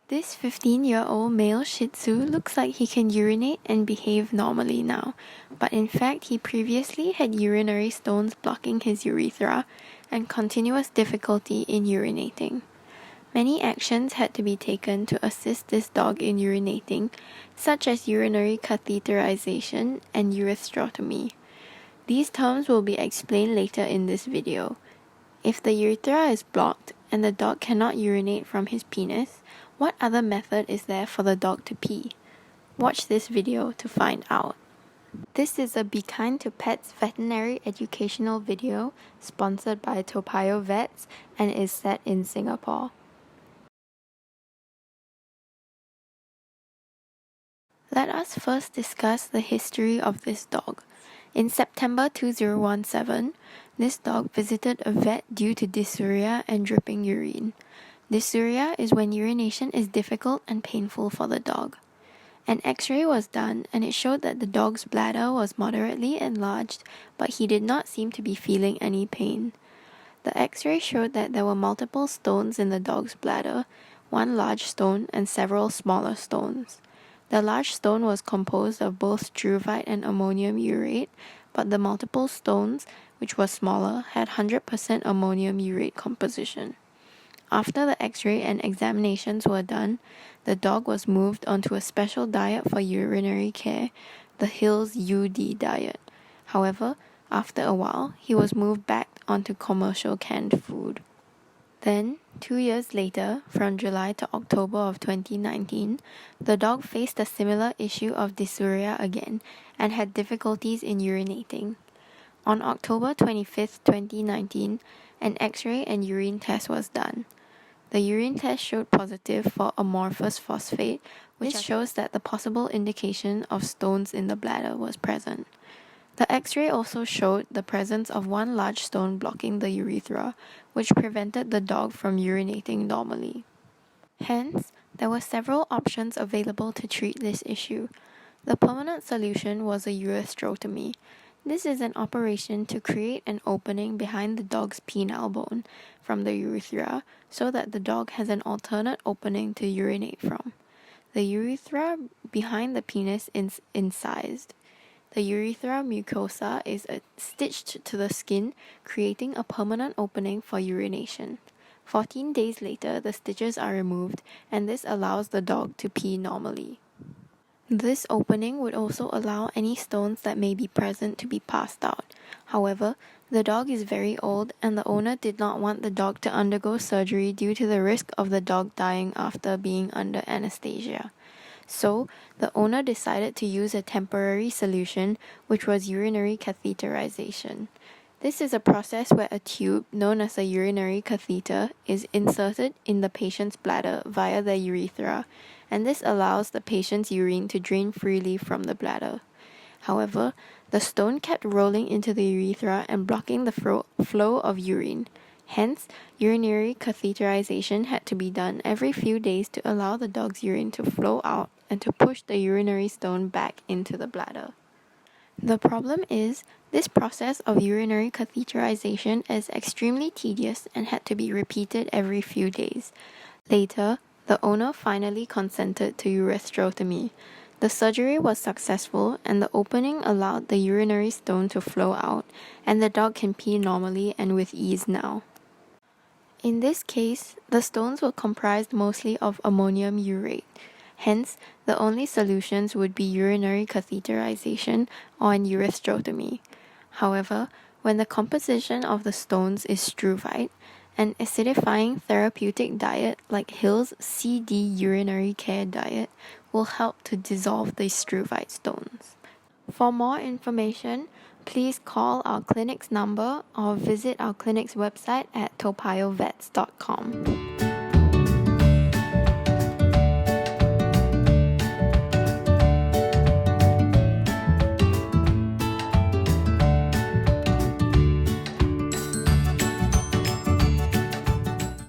This 15-year-old male Shih Tzu looks like he can urinate and behave normally now, but in fact he previously had urinary stones blocking his urethra and continuous difficulty in urinating. Many actions had to be taken to assist this dog in urinating, such as urinary catheterization and urethrotomy. These terms will be explained later in this video. If the urethra is blocked and the dog cannot urinate from his penis, what other method is there for the dog to pee? Watch this video to find out. This is a Be Kind to Pets veterinary educational video sponsored by Payoh Vets and is set in Singapore. Let us first discuss the history of this dog. In September 2017, this dog visited a vet due to dysuria and dripping urine. Dysuria is when urination is difficult and painful for the dog. An X-ray was done and it showed that the dog's bladder was moderately enlarged, but he did not seem to be feeling any pain. The X-ray showed that there were multiple stones in the dog's bladder, one large stone and several smaller stones. The large stone was composed of both struvite and ammonium urate, but the multiple stones, which were smaller, had 100% ammonium urate composition. After the X-ray and examinations were done, the dog was moved onto a special diet for urinary care, the Hill's UD diet. However, after a while, he was moved back onto commercial canned food. Then, 2 years later, from July to October of 2019, the dog faced a similar issue of dysuria again and had difficulties in urinating. On October 25, 2019, an X-ray and urine test was done. The urine test showed positive for amorphous phosphate, which shows that the possible indication of stones in the bladder was present. The X-ray also showed the presence of one large stone blocking the urethra, which prevented the dog from urinating normally. Hence, there were several options available to treat this issue. The permanent solution was a urethrotomy. This is an operation to create an opening behind the dog's penile bone from the urethra so that the dog has an alternate opening to urinate from. The urethra behind the penis is incised. The urethra mucosa is stitched to the skin, creating a permanent opening for urination. 14 days later, the stitches are removed, and this allows the dog to pee normally. This opening would also allow any stones that may be present to be passed out. However, the dog is very old and the owner did not want the dog to undergo surgery due to the risk of the dog dying after being under anesthesia. So, the owner decided to use a temporary solution, which was urinary catheterization. This is a process where a tube, known as a urinary catheter, is inserted in the patient's bladder via the urethra, and this allows the patient's urine to drain freely from the bladder. However, the stone kept rolling into the urethra and blocking the flow of urine. Hence, urinary catheterization had to be done every few days to allow the dog's urine to flow out and to push the urinary stone back into the bladder. The problem is, this process of urinary catheterization is extremely tedious and had to be repeated every few days. Later, the owner finally consented to urethrotomy. The surgery was successful and the opening allowed the urinary stone to flow out, and the dog can pee normally and with ease now. In this case, the stones were comprised mostly of ammonium urate. Hence, the only solutions would be urinary catheterization or an urethrotomy. However, when the composition of the stones is struvite, an acidifying therapeutic diet like Hill's CD urinary care diet will help to dissolve the struvite stones. For more information, please call our clinic's number or visit our clinic's website at topayohvets.com.